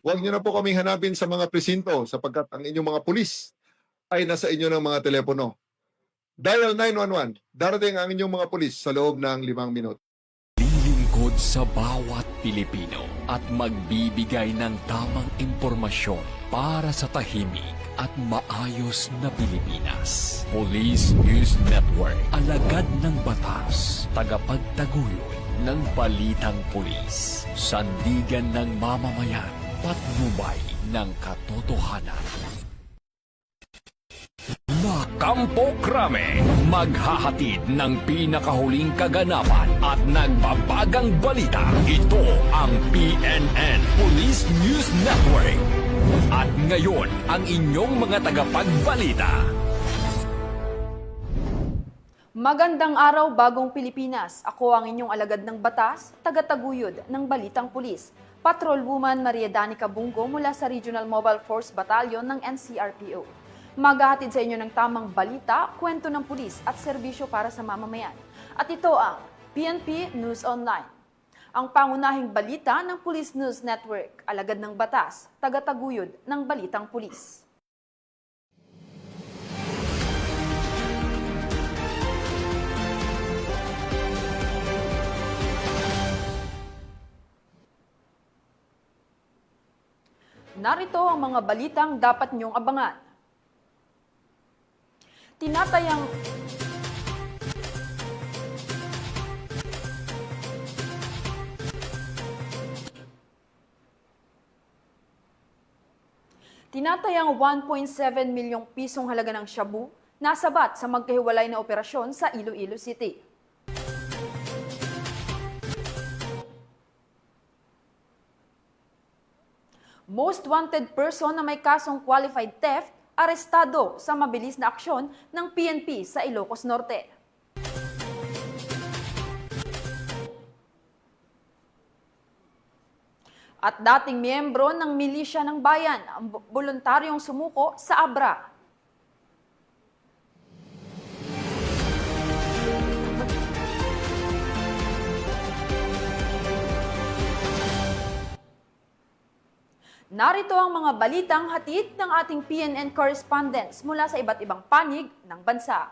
Huwag niyo na po kaming hanapin sa mga presinto sapagkat ang inyong mga pulis ay nasa inyo ng mga telepono. Dial 911. Darating ang inyong mga pulis sa loob ng 5 minuto. Lilingkod sa bawat Pilipino at magbibigay ng tamang impormasyon para sa tahimik at maayos na Pilipinas. Police News Network, alagad ng batas, tagapagtaguyod ng balitang pulis, sandigan ng mamamayan, patnubay ng katotohanan. Kampo Krame, maghahatid ng pinakahuling kaganapan at nagbabagang balita. Ito ang PNN Police News Network. At ngayon, ang inyong mga tagapagbalita. Magandang araw, Bagong Pilipinas. Ako ang inyong alagad ng batas, tagataguyod ng Balitang Pulis. Patrolwoman Maria Danica Bungo mula sa Regional Mobile Force Battalion ng NCRPO. Maghahatid sa inyo ng tamang balita, kwento ng pulis at serbisyo para sa mamamayan. At ito ang PNP News Online. Ang pangunahing balita ng Police News Network, alagad ng batas, tagataguyod ng Balitang Pulis. Narito ang mga balitang dapat niyong abangan. Tinatayang Tinatayang 1.7 milyong pisong halaga ng shabu nasabat sa magkahiwalay na operasyon sa Iloilo City. Most wanted person na may kasong qualified theft, arestado sa mabilis na aksyon ng PNP sa Ilocos Norte. At dating miyembro ng milisya ng bayan ang voluntaryong sumuko sa Abra. Narito ang mga balitang hatid ng ating PNN correspondents mula sa iba't ibang panig ng bansa.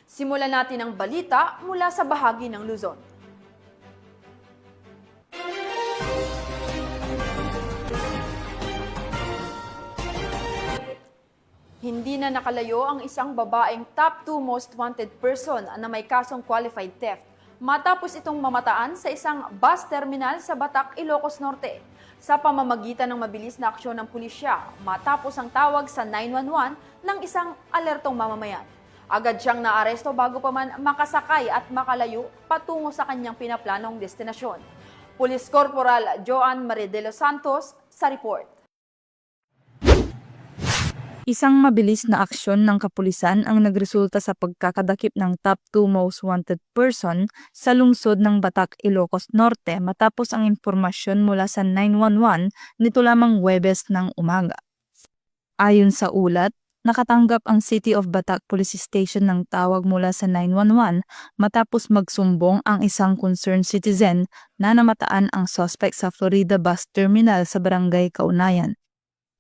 Simulan natin ang balita mula sa bahagi ng Luzon. Hindi na nakalayo ang isang babaeng top 2 most wanted person na may kasong qualified theft matapos itong mamataan sa isang bus terminal sa Batak, Ilocos Norte sa pamamagitan ng mabilis na aksyon ng pulisya matapos ang tawag sa 911 ng isang alertong mamamayan. Agad siyang naaresto bago pa man makasakay at makalayo patungo sa kanyang pinaplanong destinasyon. Police Corporal Joan Marie de los Santos sa report. Isang mabilis na aksyon ng kapulisan ang nagresulta sa pagkakadakip ng top 2 most wanted person sa lungsod ng Batak, Ilocos Norte matapos ang impormasyon mula sa 911 nito lamang Huwebes ng umaga. Ayon sa ulat, nakatanggap ang City of Batak Police Station ng tawag mula sa 911 matapos magsumbong ang isang concerned citizen na namataan ang suspect sa Florida Bus Terminal sa Barangay Kaunayan.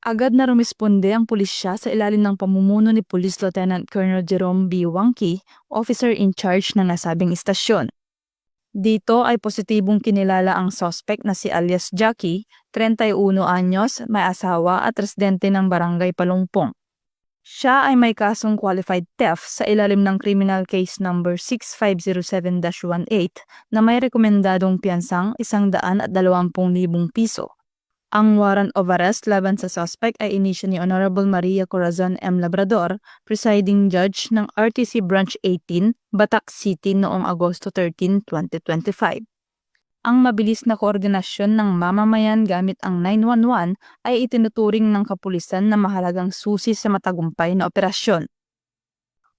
Agad na rumisponde ang pulisya sa ilalim ng pamumuno ni Police Lieutenant Colonel Jerome B. Wangki, officer in charge ng nasabing istasyon. Dito ay positibong kinilala ang suspect na si alias Jackie, 31 anyos, may asawa at residente ng Barangay Palungpong. Siya ay may kasong qualified theft sa ilalim ng criminal case number 6507-18 na may rekomendadong piyansang 120,000 piso. Ang warrant of arrest laban sa suspect ay inisyu ni Honorable Maria Corazon M. Labrador, presiding judge ng RTC Branch 18, Batak City noong Agosto 13, 2025. Ang mabilis na koordinasyon ng mamamayan gamit ang 911 ay itinuturing ng kapulisan na mahalagang susi sa matagumpay na operasyon.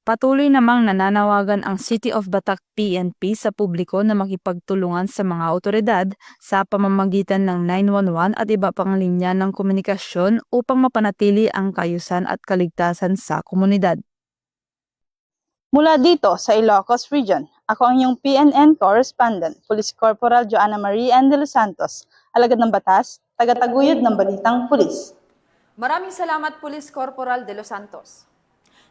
Patuloy namang nananawagan ang City of Batak PNP sa publiko na makipagtulungan sa mga awtoridad sa pamamagitan ng 911 at iba pang linya ng komunikasyon upang mapanatili ang kaayusan at kaligtasan sa komunidad. Mula dito sa Ilocos Region, ako ang inyong PNN correspondent, Police Corporal Joanna Marie N. De Los Santos, alagad ng batas, tagataguyod ng balitang pulis. Maraming salamat, Police Corporal De Los Santos.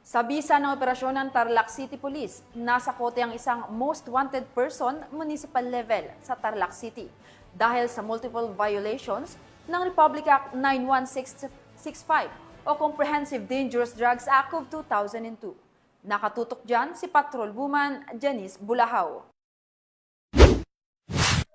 Sa bisa ng operasyon ng Tarlac City Police, nasa kote ang isang most wanted person municipal level sa Tarlac City dahil sa multiple violations ng Republic Act 91665 o Comprehensive Dangerous Drugs Act of 2002. Nakatutok dyan si Patrol Woman Janice Bulahaw.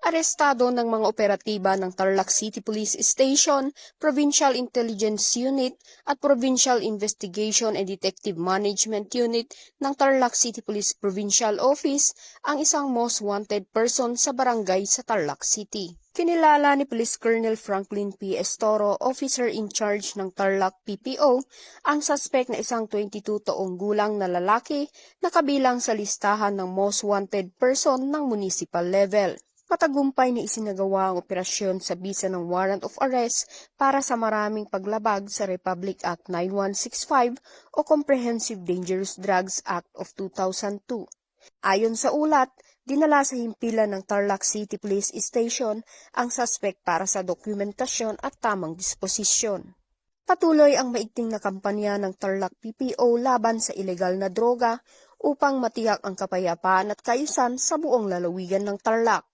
Arestado ng mga operatiba ng Tarlac City Police Station, Provincial Intelligence Unit at Provincial Investigation and Detective Management Unit ng Tarlac City Police Provincial Office ang isang most wanted person sa barangay sa Tarlac City. Kinilala ni Police Colonel Franklin P. Estoro, officer in charge ng Tarlac PPO, ang suspect na isang 22 taong gulang na lalaki na kabilang sa listahan ng most wanted person ng municipal level. Matagumpay na isinagawa ang operasyon sa bisa ng warrant of arrest para sa maraming paglabag sa Republic Act 9165 o Comprehensive Dangerous Drugs Act of 2002. Ayon sa ulat, dinala sa himpilan ng Tarlac City Police Station ang suspect para sa dokumentasyon at tamang disposisyon. Patuloy ang maigting na kampanya ng Tarlac PPO laban sa ilegal na droga upang matiyak ang kapayapaan at kaayusan sa buong lalawigan ng Tarlac.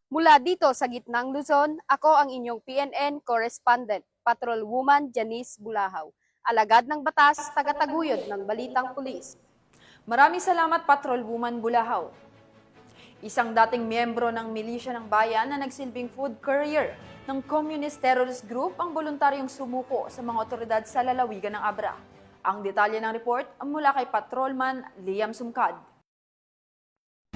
Mula dito sa gitnang Luzon, ako ang inyong PNN correspondent, Patrol Woman Janice Bulahaw, alagad ng batas, tagataguyod ng balitang pulis. Maraming salamat, Patrol Woman Bulahaw. Isang dating miyembro ng milisya ng bayan na nagsilbing food courier ng Communist Terrorist Group ang voluntaryong sumuko sa mga otoridad sa lalawigan ng Abra. Ang detalye ng report mula kay Patrolman Liam Sumkad.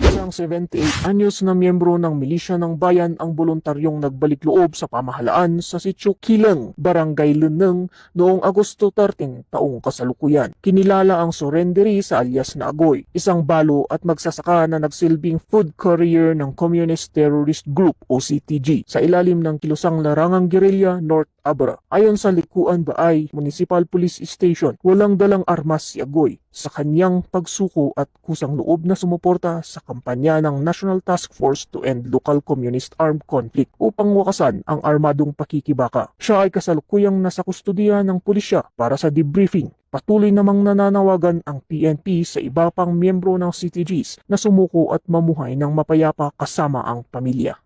Isang 78 anyos na miyembro ng milisya ng bayan ang voluntaryong nagbalik loob sa pamahalaan sa Sitio Kileng, Barangay Luneng noong Agosto 13 taong kasalukuyan. Kinilala ang surrendery sa alias na Agoy, isang balo at magsasaka na nagsilbing food courier ng Communist Terrorist Group o CTG sa ilalim ng kilusang larangang gerilya North Abra. Ayon sa Likuan Baay Municipal Police Station, walang dalang armas si Agoy sa kanyang pagsuko at kusang loob na sumuporta sa kampanya ng National Task Force to End Local Communist Armed Conflict upang wakasan ang armadong pakikibaka. Siya ay kasalukuyang nasa kustudiya ng pulisya para sa debriefing. Patuloy namang nananawagan ang PNP sa iba pang miyembro ng CTGs na sumuko at mamuhay ng mapayapa kasama ang pamilya.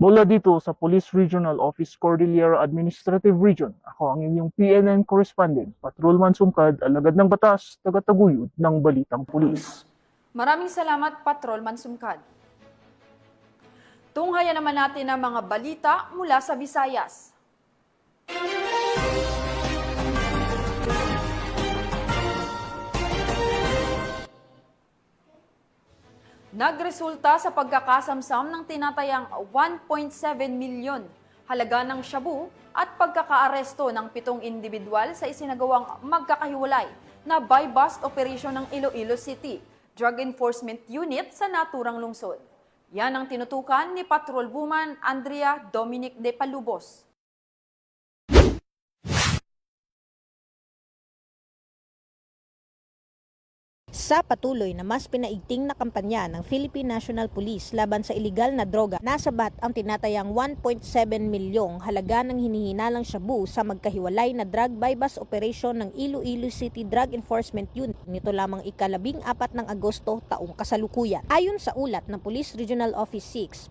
Mula dito sa Police Regional Office Cordillera Administrative Region, ako ang inyong PNN correspondent, Patrolman Sumkad, alagad ng batas, tagataguyod ng balitang pulis. Maraming salamat, Patrolman Sumkad. Tunghayan naman natin ang mga balita mula sa Visayas. Nagresulta sa pagkakasamsam ng tinatayang 1.7 milyon halaga ng shabu at pagkakaaresto ng 7 individual sa isinagawang magkakahiwalay na buy-bust operation ng Iloilo City Drug Enforcement Unit sa naturang lungsod. Yan ang tinutukan ni Patrol Woman Andrea Dominic de Palubos. Sa patuloy na mas pinaigting na kampanya ng Philippine National Police laban sa iligal na droga, nasabat ang tinatayang 1.7 milyong halaga ng hinihinalang shabu sa magkahiwalay na drug buy-bust operation ng Iloilo City Drug Enforcement Unit nito lamang ika-14 ng Agosto taong kasalukuyan. Ayon sa ulat ng Police Regional Office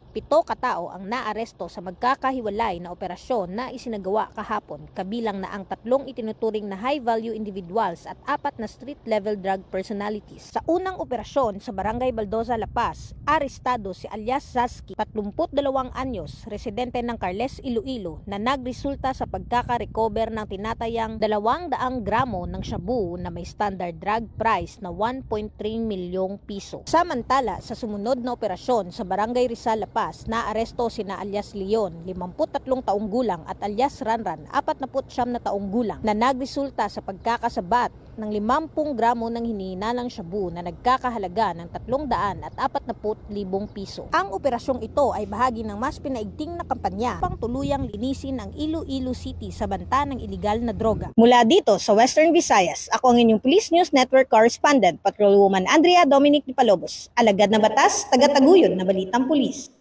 6, 7 katao ang naaresto sa magkakahiwalay na operasyon na isinagawa kahapon, kabilang na ang 3 itinuturing na high-value individuals at 4 na street-level drug personalities. Sa unang operasyon sa Barangay Baldoza, La Paz, arestado si alias Zaski, 32 anyos, residente ng Carles, Iloilo, na nagresulta sa pagkaka-recover ng tinatayang 200 gramo ng shabu na may standard drug price na 1.3 milyong piso. Samantala, sa sumunod na operasyon sa Barangay Rizal, La Paz, nakalipas, naaresto sina alias Leon, 53 taong gulang at alias Ranran, 49 na taong gulang na nagresulta sa pagkakasabat ng 50 gramo ng hinihinalang shabu na nagkakahalaga ng 340,000 piso. Ang operasyong ito ay bahagi ng mas pinaigting na kampanya pang tuluyang linisin ang Iloilo City sa banta ng iligal na droga. Mula dito sa Western Visayas, ako ang inyong Police News Network Correspondent, Patrolwoman Andrea Dominic Di Palobos. Alagad na batas, tagataguyod na balitang pulis.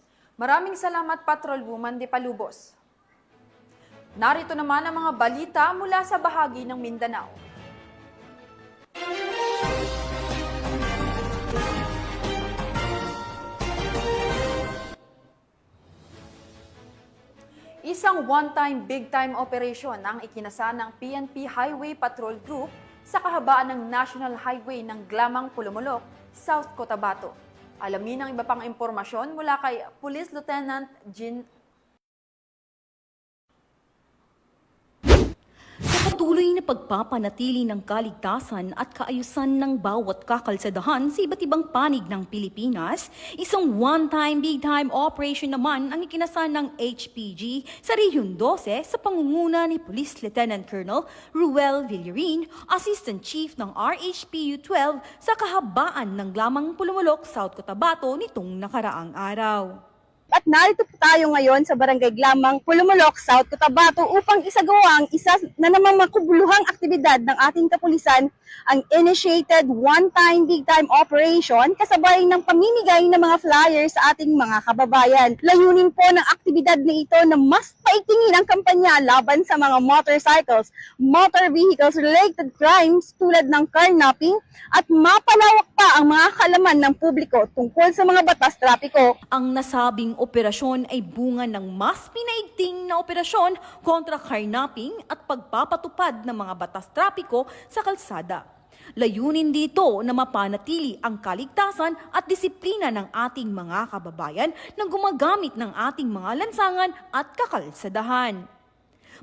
Maraming salamat, Patrolwoman Di Palubos. Narito naman ang mga balita mula sa bahagi ng Mindanao. Isang one-time, big-time operation ang ikinasa ng PNP Highway Patrol Group sa kahabaan ng National Highway ng Glamang Pulumulok, South Cotabato. Alamin ang iba pang impormasyon mula kay Police Lieutenant Jean. Sa patuloy na pagpapanatili ng kaligtasan at kaayusan ng bawat kakalsadahan sa iba't ibang panig ng Pilipinas, isang one-time, big-time operation naman ang ikinasa ng HPG sa Rehiyon 12 sa pangunguna ni Police Lieutenant Colonel Ruel Villarin, Assistant Chief ng RHPU 12 sa kahabaan ng Glamang Pulumulok, South Cotabato nitong nakaraang araw. At narito po tayo ngayon sa Barangay Glamang, Pulumulok, South Cotabato upang isagawa ang isa na namang makubuluhang aktibidad ng ating kapulisan, ang initiated one-time, big-time operation kasabay ng pamimigay ng mga flyers sa ating mga kababayan. Layunin po ng aktibidad na ito na mas paigtingin ang kampanya laban sa mga motorcycles, motor vehicles-related crimes tulad ng carnapping at mapalawak pa ang mga kaalaman ng publiko tungkol sa mga batas trapiko. Ang nasabing operasyon ay bunga ng mas pinaigting na operasyon kontra carnapping at pagpapatupad ng mga batas trapiko sa kalsada. Layunin dito na mapanatili ang kaligtasan at disiplina ng ating mga kababayan na gumagamit ng ating mga lansangan at kakalsadahan.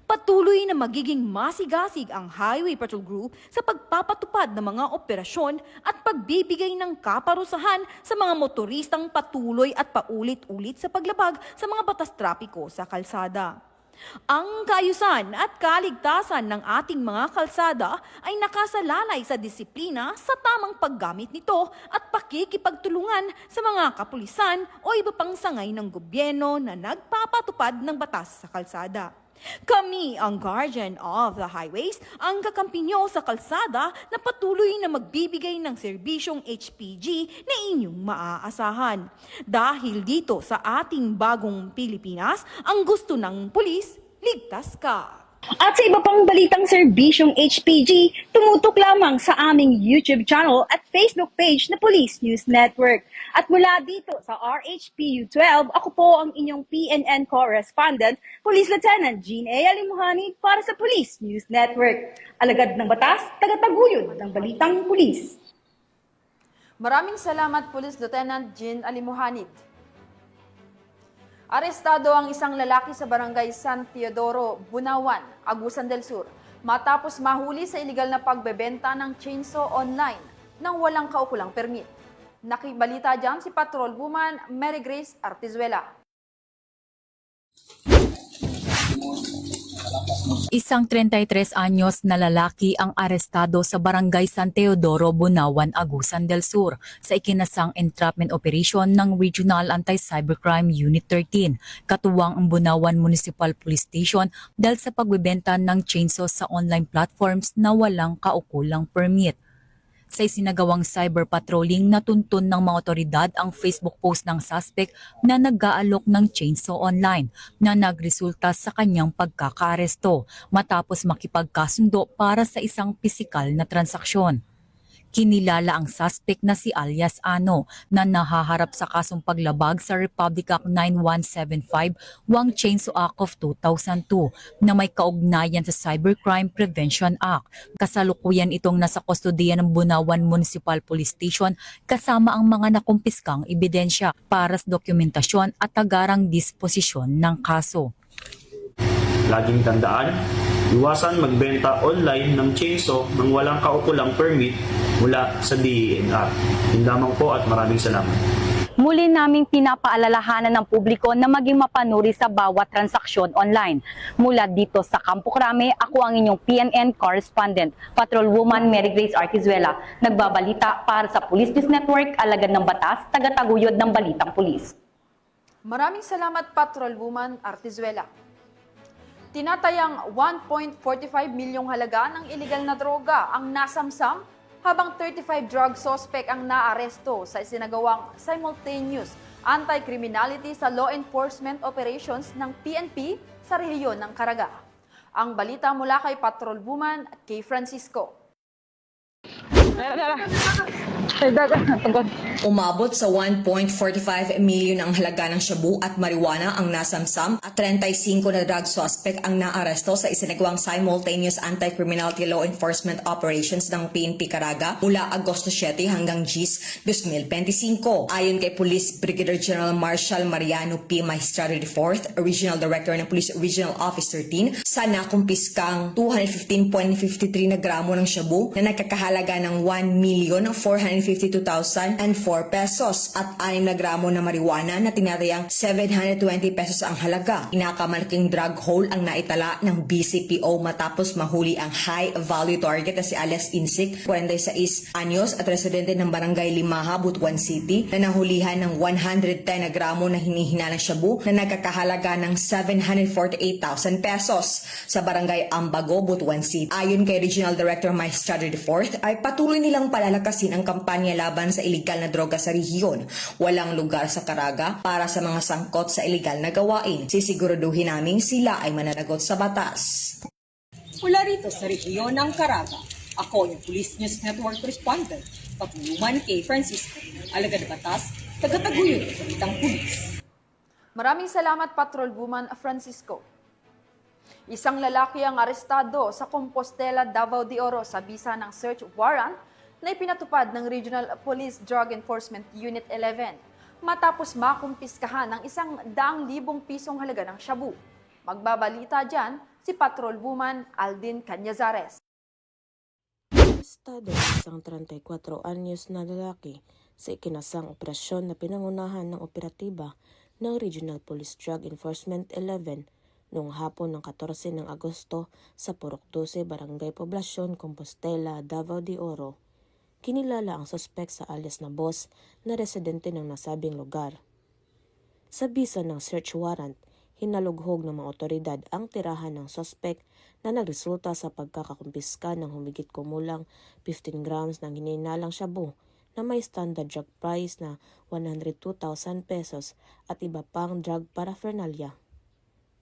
Patuloy na magiging masigasig ang Highway Patrol Group sa pagpapatupad ng mga operasyon at pagbibigay ng kaparusahan sa mga motoristang patuloy at paulit-ulit sa paglabag sa mga batas trapiko sa kalsada. Ang kaayusan at kaligtasan ng ating mga kalsada ay nakasalalay sa disiplina sa tamang paggamit nito at pakikipagtulungan sa mga kapulisan o iba pang sangay ng gobyerno na nagpapatupad ng batas sa kalsada. Kami ang guardian of the highways, ang kakampi nyo sa kalsada na patuloy na magbibigay ng serbisyong HPG na inyong maaasahan. Dahil dito sa ating bagong Pilipinas, ang gusto ng pulis, ligtas ka. At sa iba pang balitang serbisyong HPG, tumutok lamang sa aming YouTube channel at Facebook page na Police News Network. At mula dito sa RHPU 12, ako po ang inyong PNN correspondent, Police Lieutenant Jean A. Alimuhani para sa Police News Network. Alagad ng batas, tagataguyod ng balitang pulis. Maraming salamat, Police Lieutenant Jean Alimuhanit. Arestado ang isang lalaki sa barangay San Teodoro, Bunawan, Agusan del Sur, matapos mahuli sa iligal na pagbebenta ng chainsaw online nang walang kaukulang permit. Nakibalita dyan si Patrolwoman Mary Grace Artizuela. Isang 33 anyos na lalaki ang arestado sa Barangay San Teodoro, Bunawan, Agusan del Sur sa ikinasang entrapment operation ng Regional Anti-Cybercrime Unit 13, katuwang ang Bunawan Municipal Police Station dahil sa pagbebenta ng chainsaw sa online platforms na walang kaukulang permit. Sa isinagawang cyber patrolling, natuntun ng mga otoridad ang Facebook post ng suspect na nag-aalok ng chainsaw online na nagresulta sa kanyang pagkakaaresto matapos makipagkasundo para sa isang pisikal na transaksyon. Kinilala ang suspect na si alias Ano na nahaharap sa kasong paglabag sa Republic Act 9175 Wang Chainsaw Act of 2002 na may kaugnayan sa Cybercrime Prevention Act. Kasalukuyan itong nasa kustodiya ng Bunawan Municipal Police Station kasama ang mga nakumpiskang ebidensya para sa dokumentasyon at agarang disposisyon ng kaso. Laging tandaan, iwasan magbenta online ng chainsaw nang walang kaukulang permit mula sa DENR. Yun lamang po at maraming salamat. Muli naming pinapaalalahanan ng publiko na maging mapanuri sa bawat transaksyon online. Mula dito sa Campo Crame, ako ang inyong PNN correspondent, Patrolwoman Mary Grace Arquizuela, nagbabalita para sa Police News Network, alagad ng batas, tagataguyod ng balitang pulis. Maraming salamat, Patrolwoman Arquizuela. Tinatayang 1.45 milyong halaga ng iligal na droga ang nasamsam, habang 35 drug suspect ang naaresto sa isinagawang simultaneous anti-criminality sa law enforcement operations ng PNP sa rehiyon ng Caraga. Ang balita mula kay Patrolwoman Kay Francisco. Umabot sa 1.45 million ang halaga ng shabu at marijuana ang nasamsam at 35 na drug suspect ang naaresto sa isinagawang simultaneous anti-criminality law enforcement operations ng PNP Caraga mula Agosto 7 hanggang GIS 2025. Ayon kay Police Brigadier General Marshal Mariano P. Maestrado IV, Regional Director ng Police Regional Office 13, sa nakumpiskang 215.53 na gramo ng shabu na nagkakahalaga ng 1,452,004 pesos at 6 na gramo na marijuana na tinatayang 720 pesos ang halaga. Inakamalaking drug haul ang naitala ng BCPO matapos mahuli ang high-value target na si alias Insik, 46 anyos at residente ng Barangay Limaha, Butuan City, na nahulihan ng 110 na gramo na hinihinalang shabu na nagkakahalaga ng 748,000 pesos sa Barangay Ambago, Butuan City. Ayon kay Regional Director Maestrado IV, ay patuloy nilang palalakasin ang kampanya laban sa iligal na droga sa rehiyon. Walang lugar sa Caraga para sa mga sangkot sa iligal na gawain. Sisiguraduhin naming sila ay mananagot sa batas. Mula rito sa rehiyon ng Caraga, ako yung Police News Network Correspondent, Patrolwoman Kay Francisco, alagad ng batas, tagataguyod ng balitang pulis. Maraming salamat, Patrolwoman Francisco. Isang lalaki ang arestado sa Compostela, Davao de Oro sa bisa ng search warrant na ipinatupad ng Regional Police Drug Enforcement Unit 11 matapos makumpiskahan ng 100,000 pisong halaga ng shabu. Magbabalita dyan si Patrolwoman Aldin Canyazares. Arestado ang isang 34 anyos na lalaki sa ikinasang operasyon na pinangunahan ng operatiba ng Regional Police Drug Enforcement 11 noong hapon ng 14 ng Agosto sa Purok 12, Barangay Poblacion, Compostela, Davao de Oro. Kinilala ang suspect sa alias na Boss na residente ng nasabing lugar. Sa bisa ng search warrant, hinalughog ng mga otoridad ang tirahan ng suspect na nagresulta sa pagkakakumpiska ng humigit kumulang 15 grams ng hinihinalang shabu na may standard drug price na 102,000 pesos at iba pang drug paraphernalia.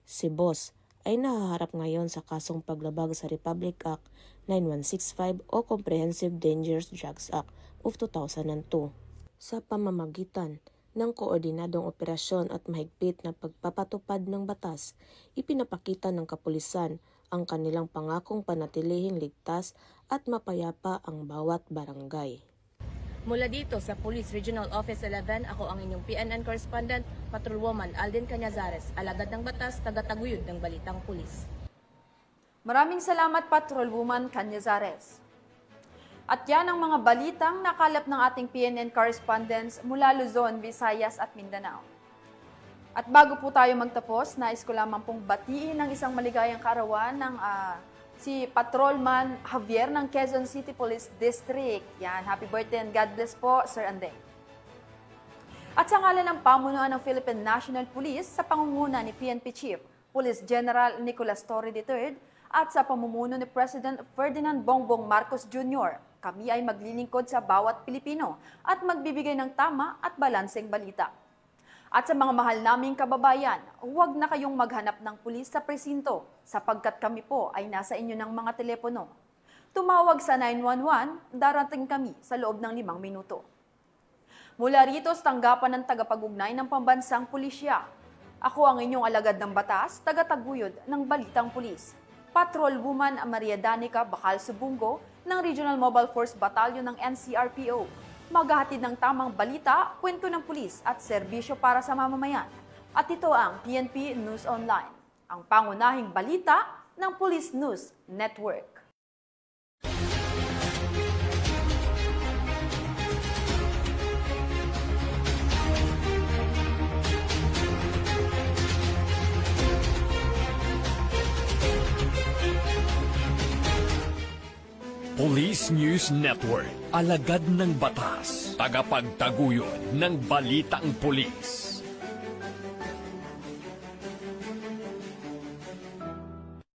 Si Boss ay nahaharap ngayon sa kasong paglabag sa Republic Act 9165 o Comprehensive Dangerous Drugs Act of 2002. Sa pamamagitan ng koordinadong operasyon at mahigpit na pagpapatupad ng batas, ipinapakita ng kapulisan ang kanilang pangakong panatilihing ligtas at mapayapa ang bawat barangay. Mula dito sa Police Regional Office 11, ako ang inyong PNN Correspondent, Patrolwoman Aldin Canyazares, alagad ng batas, tagataguyod ng balitang pulis. Maraming salamat, Patrolwoman Canyazares. At yan ang mga balitang nakalap ng ating PNN correspondents mula Luzon, Visayas at Mindanao. At bago po tayo magtapos, nais ko lamang pong batiin ng isang maligayang kaarawan ng si Patrolman Javier ng Quezon City Police District. Yan, happy birthday and God bless po, Sir Andeng. At sa ngalan ng pamunuan ng Philippine National Police sa pangunguna ni PNP Chief Police General Nicolas Torre III at sa pamumuno ni President Ferdinand Bongbong Marcos Jr., kami ay maglilingkod sa bawat Pilipino at magbibigay ng tama at balanseng balita. At sa mga mahal naming kababayan, huwag na kayong maghanap ng pulis sa presinto sapagkat kami po ay nasa inyo ng mga telepono. Tumawag sa 911, darating kami sa loob ng 5 minuto. Mula rito sa tanggapan ng tagapag-ugnay ng pambansang pulisya, ako ang inyong alagad ng batas, tagataguyod ng balitang pulis. Patrolwoman Maria Danica Bacal Subungo ng Regional Mobile Force Battalion ng NCRPO. Maghahatid ng tamang balita, kwento ng pulis at serbisyo para sa mamamayan. At ito ang PNP News Online, ang pangunahing balita ng Police News Network. Police News Network, alagad ng batas, tagapagtaguyod ng balitang pulis.